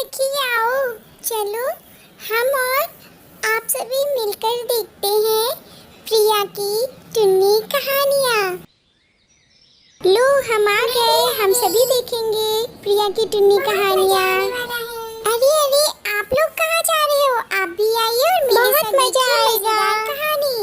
कि आओ चलो हम और आप सभी मिलकर देखते हैं प्रिया की टुन्नी कहानियाँ। लो हम आ गए, हम सभी देखेंगे प्रिया की टुन्नी कहानियाँ। अरे अरे आप लोग कहाँ जा रहे हो? आप भी आइए और मेरे साथ मजा आएगा कहानी।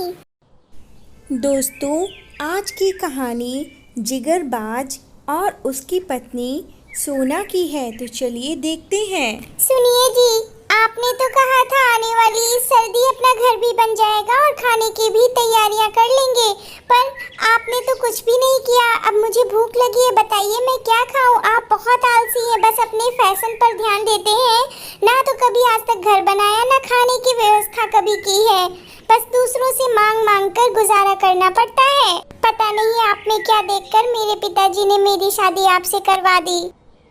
दोस्तों, आज की कहानी जिगरबाज और उसकी पत्नी सोना की है, तो चलिए देखते हैं। सुनिए जी, आपने तो कहा था आने वाली इस सर्दी अपना घर भी बन जाएगा और खाने की भी तैयारियां कर लेंगे, पर आपने तो कुछ भी नहीं किया। अब मुझे भूख लगी है, बताइए मैं क्या खाऊं? आप बहुत आलसी हैं, बस अपने फैशन पर ध्यान देते हैं। ना तो कभी आज तक घर बनाया, ना खाने की व्यवस्था कभी की है, बस दूसरों से मांग मांग कर गुजारा करना पड़ता है। पता नहीं आपने क्या देखकर मेरे पिताजी ने मेरी शादी आपसे करवा दी।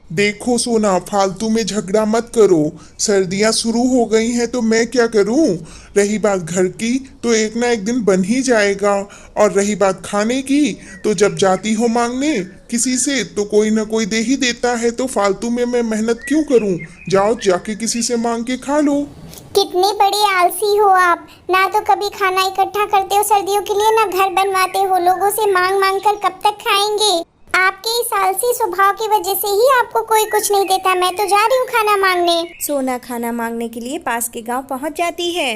देखो सोना, फालतू में झगड़ा मत करो। सर्दियां शुरू हो गई हैं तो मैं क्या करूं? रही बात घर की तो एक ना एक दिन बन ही जाएगा, और रही बात खाने की तो जब जाती हो मांगने किसी से तो कोई ना कोई दे ही देता है, तो फालतू में मैं मेहनत क्यों करूं? जाओ जाके किसी से मांग के खा लो। कितने बड़े आलसी हो आप, ना तो कभी खाना इकट्ठा करते हो सर्दियों के लिए, ना घर बनवाते हो। लोगों से मांग मांग कर कब तक खाएंगे? आपके इस आलसी स्वभाव की वजह से ही आपको कोई कुछ नहीं देता। मैं तो जा रही हूँ खाना मांगने। सोना खाना मांगने के लिए पास के गांव पहुंच जाती है।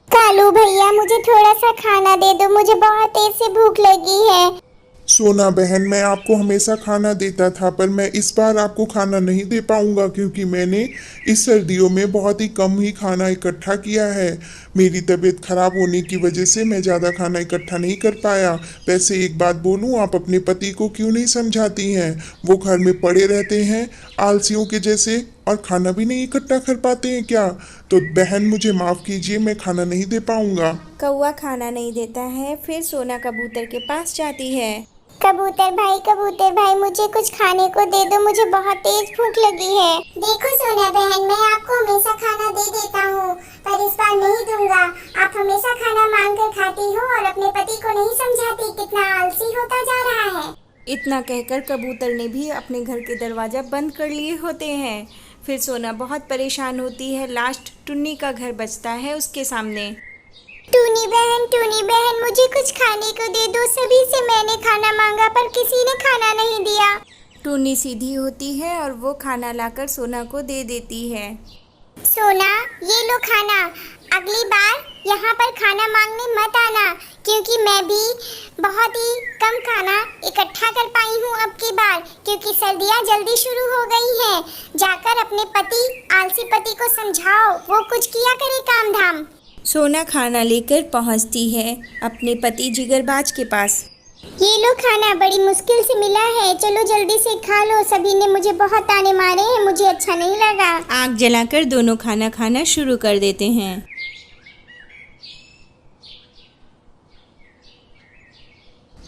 कालू भैया, मुझे थोड़ा सा खाना दे दो, मुझे बहुत तेज से भूख लगी है। सोना बहन, मैं आपको हमेशा खाना देता था, पर मैं इस बार आपको खाना नहीं दे पाऊंगा क्योंकि मैंने इस सर्दियों में बहुत ही कम ही खाना इकट्ठा किया है। मेरी तबीयत खराब होने की वजह से मैं ज़्यादा खाना इकट्ठा नहीं कर पाया। वैसे एक बात बोलूं, आप अपने पति को क्यों नहीं समझाती हैं? वो घर में पड़े रहते हैं आलसियों के जैसे, और खाना भी नहीं इकट्ठा कर पाते हैं क्या? तो बहन मुझे माफ़ कीजिए, मैं खाना नहीं दे पाऊंगा। कौवा खाना नहीं देता है, फिर सोना कबूतर के पास जाती है। कबूतर भाई मुझे कुछ खाने को दे दो, मुझे बहुत तेज भूख लगी है। देखो सोना बहन, मैं आपको हमेशा खाना दे देता हूँ, पर इस बार नहीं दूंगा। आप हमेशा खाना मांग कर खाती हो और अपने पति को नहीं समझाती। कितना आलसी होता जा रहा है। इतना कहकर कबूतर ने भी अपने घर के दरवाजा बंद कर लिए होते हैं। फिर सोना बहुत परेशान होती है। लास्ट टुन्नी का घर बचता है उसके सामने। टूनी बहन मुझे कुछ खाने को दे दो। सभी से मैंने खाना मांगा पर किसी ने खाना नहीं दिया। टुन्नी सीधी होती है और वो खाना लाकर सोना को दे देती है। सोना, ये लो खाना। अगली बार यहाँ पर खाना मांगने मत आना, क्योंकि मैं भी बहुत ही कम खाना इकट्ठा कर पाई हूँ अब की बार, क्योंकि सर्दियाँ जल्दी शुरू हो गई हैं। जाकर अपने आलसी पति को समझाओ, वो कुछ किया करे काम धाम। सोना खाना लेकर पहुंचती है अपने पति जिगरबाज के पास। ये लो खाना, बड़ी मुश्किल से मिला है, चलो जल्दी से खा लो। सभी ने मुझे बहुत ताने मारे हैं, मुझे अच्छा नहीं लगा। आग जलाकर दोनों खाना खाना शुरू कर देते हैं।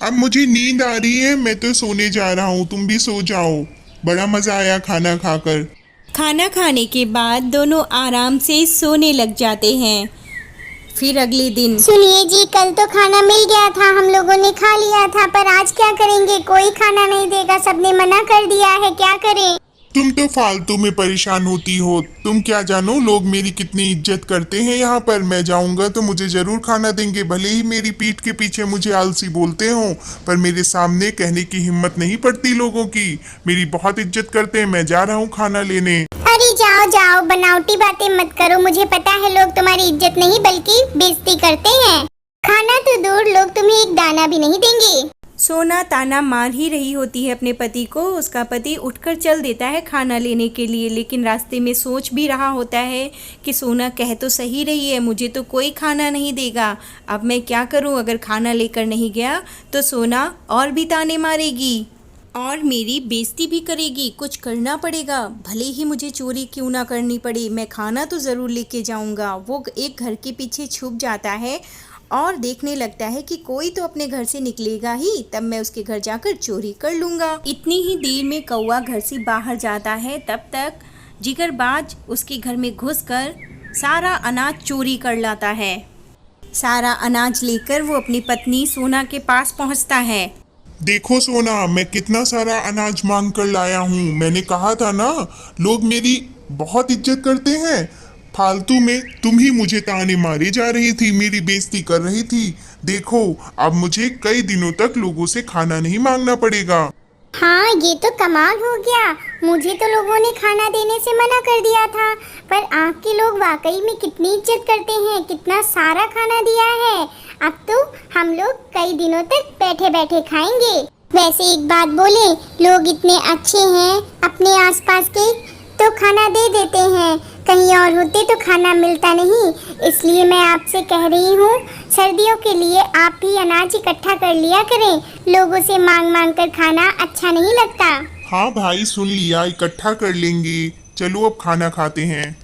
अब मुझे नींद आ रही है, मैं तो सोने जा रहा हूँ, तुम भी सो जाओ। बड़ा मजा आया खाना खाकर। खाना खाने के बाद दोनों आराम से सोने लग जाते हैं। फिर अगले दिन। सुनिए जी, कल तो खाना मिल गया था, हम लोगों ने खा लिया था, पर आज क्या करेंगे? कोई खाना नहीं देगा, सबने मना कर दिया है, क्या करें? तुम तो फालतू में परेशान होती हो। तुम क्या जानो लोग मेरी कितनी इज्जत करते हैं यहाँ पर। मैं जाऊंगा तो मुझे जरूर खाना देंगे, भले ही मेरी पीठ के पीछे मुझे आलसी बोलते हो, पर मेरे सामने कहने की हिम्मत नहीं पड़ती लोगों की। मेरी बहुत इज्जत करते हैं। मैं जा रहा हूँ खाना लेने। अरे जाओ जाओ, बनावटी बातें मत करो। मुझे पता है लोग तुम्हारी इज्जत नहीं बल्कि बेइज्जती करते हैं। खाना तो दूर, लोग तुम्हें एक दाना भी नहीं देंगे। सोना ताना मार ही रही होती है अपने पति को। उसका पति उठकर चल देता है खाना लेने के लिए, लेकिन रास्ते में सोच भी रहा होता है कि सोना कह तो सही रही है, मुझे तो कोई खाना नहीं देगा। अब मैं क्या करूं? अगर खाना लेकर नहीं गया तो सोना और भी ताने मारेगी और मेरी बेइज्जती भी करेगी। कुछ करना पड़ेगा, भले ही मुझे चोरी क्यों ना करनी पड़े, मैं खाना तो ज़रूर लेके जाऊंगा। वो एक घर के पीछे छुप जाता है और देखने लगता है कि कोई तो अपने घर से निकलेगा ही, तब मैं उसके घर जाकर चोरी कर लूँगा। इतनी ही देर में कौवा घर से बाहर जाता है। तब तक जिगरबाज उसके घर में घुसकर सारा अनाज चोरी कर लाता है। सारा अनाज लेकर वो अपनी पत्नी सोना के पास पहुँचता है। देखो सोना, मैं कितना सारा अनाज मांग कर लाया हूँ। मैंने कहा था ना, लोग मेरी बहुत इज्जत करते हैं। फालतू में तुम ही मुझे ताने मारी जा रही थी, मेरी बेइज्जती कर रही थी। देखो, अब मुझे कई दिनों तक लोगों से खाना नहीं मांगना पड़ेगा। हाँ, ये तो कमाल हो गया। मुझे तो लोगों ने खाना देने से मना कर दिया था, पर आपके लोग वाकई में कितनी इज्जत करते हैं, कितना सारा खाना दिया है। अब तो हम लोग कई दिनों तक बैठे बैठे खाएंगे। वैसे एक बात बोले, लोग इतने अच्छे हैं, अपने आसपास के तो खाना दे देते हैं, कहीं और होते तो खाना मिलता नहीं। इसलिए मैं आपसे कह रही हूँ, सर्दियों के लिए आप भी अनाज इकट्ठा कर लिया करें। लोगों से मांग मांग कर खाना अच्छा नहीं लगता। हाँ भाई, सुन लिया, इकट्ठा कर लेंगे। चलो अब खाना खाते हैं।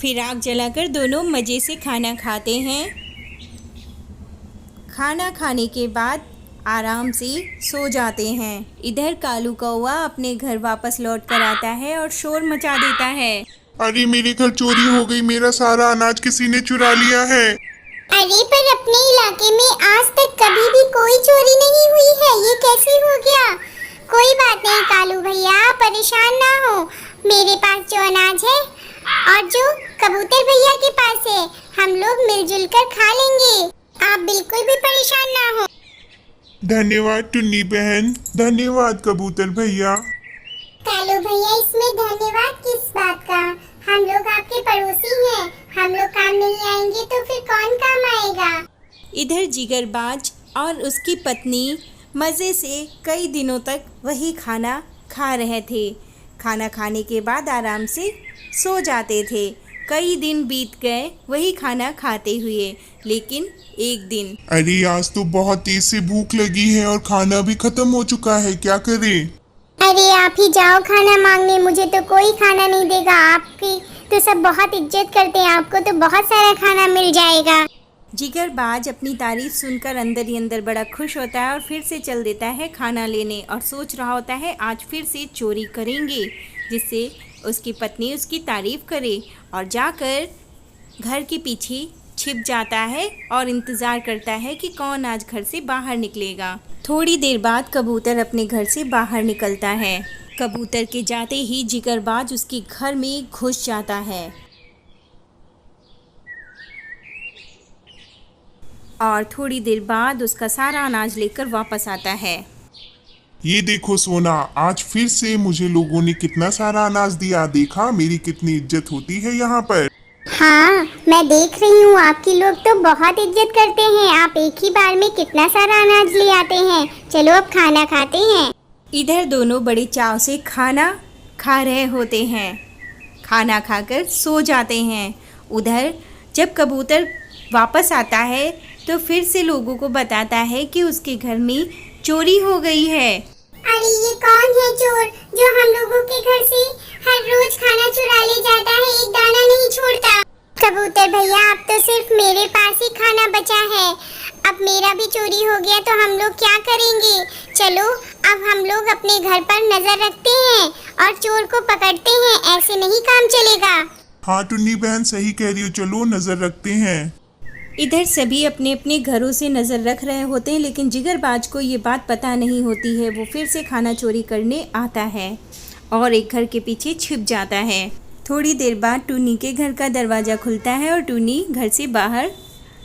फिर आग जलाकर दोनों मज़े से खाना खाते हैं। खाना खाने के बाद आराम से सो जाते हैं। इधर कालू कौवा अपने घर वापस लौट कर आता है और शोर मचा देता है। अरे मेरे घर चोरी हो गई, मेरा सारा अनाज किसी ने चुरा लिया है। अरे पर अपने इलाके में आज तक कभी भी कोई चोरी नहीं हुई है, ये कैसे हो गया? कोई बात नहीं कालू भैया, परेशान ना हो। मेरे पास जो अनाज है और जो कबूतर भैया के पास है, हम लोग मिलजुल कर खा लेंगे। आप बिल्कुल भी परेशान ना हो। धन्यवाद टुन्नी बहन, धन्यवाद कबूतर भैया। कालू भैया, इसमें धन्यवाद किस बात का? हम लोग आपके पड़ोसी हैं, हम लोग काम नहीं आएंगे तो फिर कौन काम आएगा? इधर जिगरबाज और उसकी पत्नी मज़े से कई दिनों तक वही खाना खा रहे थे। खाना खाने के बाद आराम से सो जाते थे। कई दिन बीत गए वही खाना खाते हुए, लेकिन एक दिन अरे आज तो बहुत तेज से भूख लगी है और खाना भी खत्म हो चुका है, क्या करें? अरे आप ही जाओ खाना मांगने, मुझे तो कोई खाना नहीं देगा। आपकी तो सब बहुत इज्जत करते हैं, आपको तो बहुत सारा खाना मिल जाएगा। जिगरबाज अपनी तारीफ सुनकर अंदर ही अंदर बड़ा खुश होता है और फिर से चल देता है खाना लेने और सोच रहा होता है आज फिर से चोरी करेंगे, जिससे उसकी पत्नी उसकी तारीफ करे, और जाकर घर के पीछे छिप जाता है और इंतज़ार करता है कि कौन आज घर से बाहर निकलेगा। थोड़ी देर बाद कबूतर अपने घर से बाहर निकलता है। कबूतर के जाते ही जिगरबाज उसके घर में घुस जाता है और थोड़ी देर बाद उसका सारा अनाज लेकर वापस आता है। ये देखो सोना, आज फिर से मुझे लोगों ने कितना सारा अनाज दिया। देखा मेरी कितनी इज्जत होती है यहाँ पर। हाँ, मैं देख रही हूँ, आपकी लोग तो बहुत इज्जत करते हैं। आप एक ही बार में कितना सारा अनाज ले आते हैं। चलो अब खाना खाते हैं। इधर दोनों बड़े चाव से खाना खा रहे होते हैं। खाना खाकर सो जाते हैं। उधर जब कबूतर वापस आता है तो फिर से लोगों को बताता है कि उसके घर में चोरी हो गई है। अरे ये कौन है चोर जो हम लोगों के घर से हर रोज खाना चुरा ले जाता है, एक दाना नहीं छोड़ता? कबूतर भैया, अब तो सिर्फ मेरे पास ही खाना बचा है। अब मेरा भी चोरी हो गया तो हम लोग क्या करेंगे? चलो अब हम लोग अपने घर पर नजर रखते हैं और चोर को पकड़ते हैं। ऐसे नहीं काम चलेगा। हाँ टुन्नी बहन, सही कह रही हो, चलो नजर रखते हैं। इधर सभी अपने अपने घरों से नज़र रख रहे होते हैं, लेकिन जिगरबाज को ये बात पता नहीं होती है। वो फिर से खाना चोरी करने आता है और एक घर के पीछे छिप जाता है। थोड़ी देर बाद टूनी के घर का दरवाज़ा खुलता है और टूनी घर से बाहर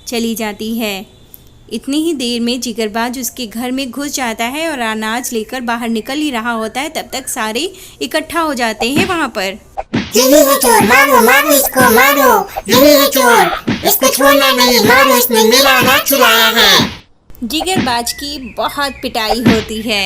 चली जाती है। इतनी ही देर में जिगरबाज उसके घर में घुस जाता है और अनाज लेकर बाहर निकल ही रहा होता है। तब तक सारे इकट्ठा हो जाते हैं वहाँ पर। यही है चोर, मारो मारो इसको, मारो। यही है चोर, इसको छोड़ना नहीं, मारो, इसने मेरा अनाज चुराया है। जिगरबाज की बहुत पिटाई होती है।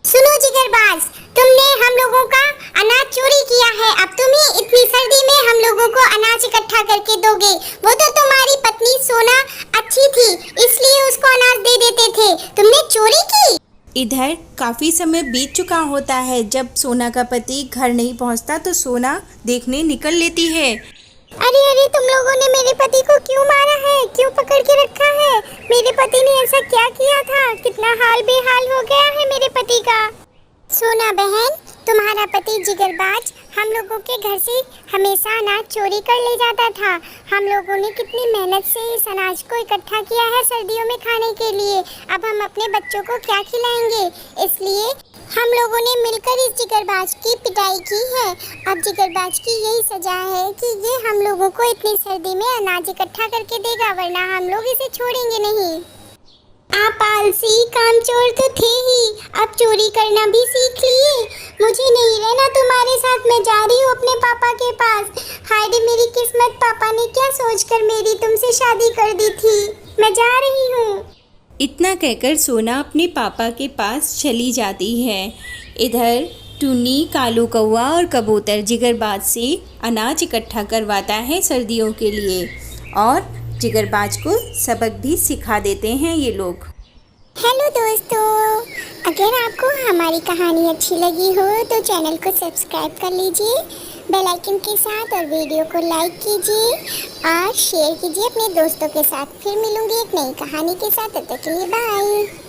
सुनो जिगरबाज, तुमने हम लोगों का अनाज चोरी किया है। अब तुम्हें इतनी सर्दी में हम लोगों को अनाज इकट्ठा करके दोगे? वो तो तुम्हारी पत्नी सोना अच्छी थी, इसलिए उसको अनाज दे देते थे। तुमने चोरी की? इधर काफ़ी समय बीत चुका होता है। जब सोना का पति घर नहीं पहुंचता तो सोना देखने निकल लेती है। अरे अरे, तुम लोगों ने मेरे पति को क्यों मारा है? क्यों पकड़ के रखा है? मेरे पति ने ऐसा क्या किया था? कितना हाल बेहाल हो गया है मेरे पति का। सोना बहन, तुम्हारा पति जिगरबाज हम लोगों के घर से हमेशा अनाज चोरी कर ले जाता था। हम लोगों ने कितनी मेहनत से इस अनाज को इकट्ठा किया है सर्दियों में खाने के लिए। अब हम अपने बच्चों को क्या खिलाएंगे, इसलिए हम लोगों ने मिलकर इस जिगरबाज की पिटाई की है। अब जिगरबाज की यही सजा है कि ये हम लोगों को इतनी सर्दी में अनाज इकट्ठा करके देगा, वरना हम लोग इसे छोड़ेंगे नहीं। आप आलसी कामचोर तो थे ही, अब चोरी करना भी सीख लिए। मुझे नहीं रहना तुम्हारे साथ, मैं जा रही हूँ अपने पापा के पास। हाय रे मेरी किस्मत, पापा ने क्या सोचकर मेरी तुमसे शादी कर दी थी। मैं जा रही हूँ। इतना कहकर सोना अपने पापा के पास चली जाती है। इधर टुन्नी, कालू कौवा और कबूतर जिगरबाज से अनाज इकट्ठा करवाता है सर्दियों के लिए, और जिगरबाज को सबक भी सिखा देते हैं ये लोग। हेलो दोस्तों, अगर आपको हमारी कहानी अच्छी लगी हो तो चैनल को सब्सक्राइब कर लीजिए बेल आइकन के साथ, और वीडियो को लाइक कीजिए और शेयर कीजिए अपने दोस्तों के साथ। फिर मिलूंगी एक नई कहानी के साथ, तब तक के लिए बाय।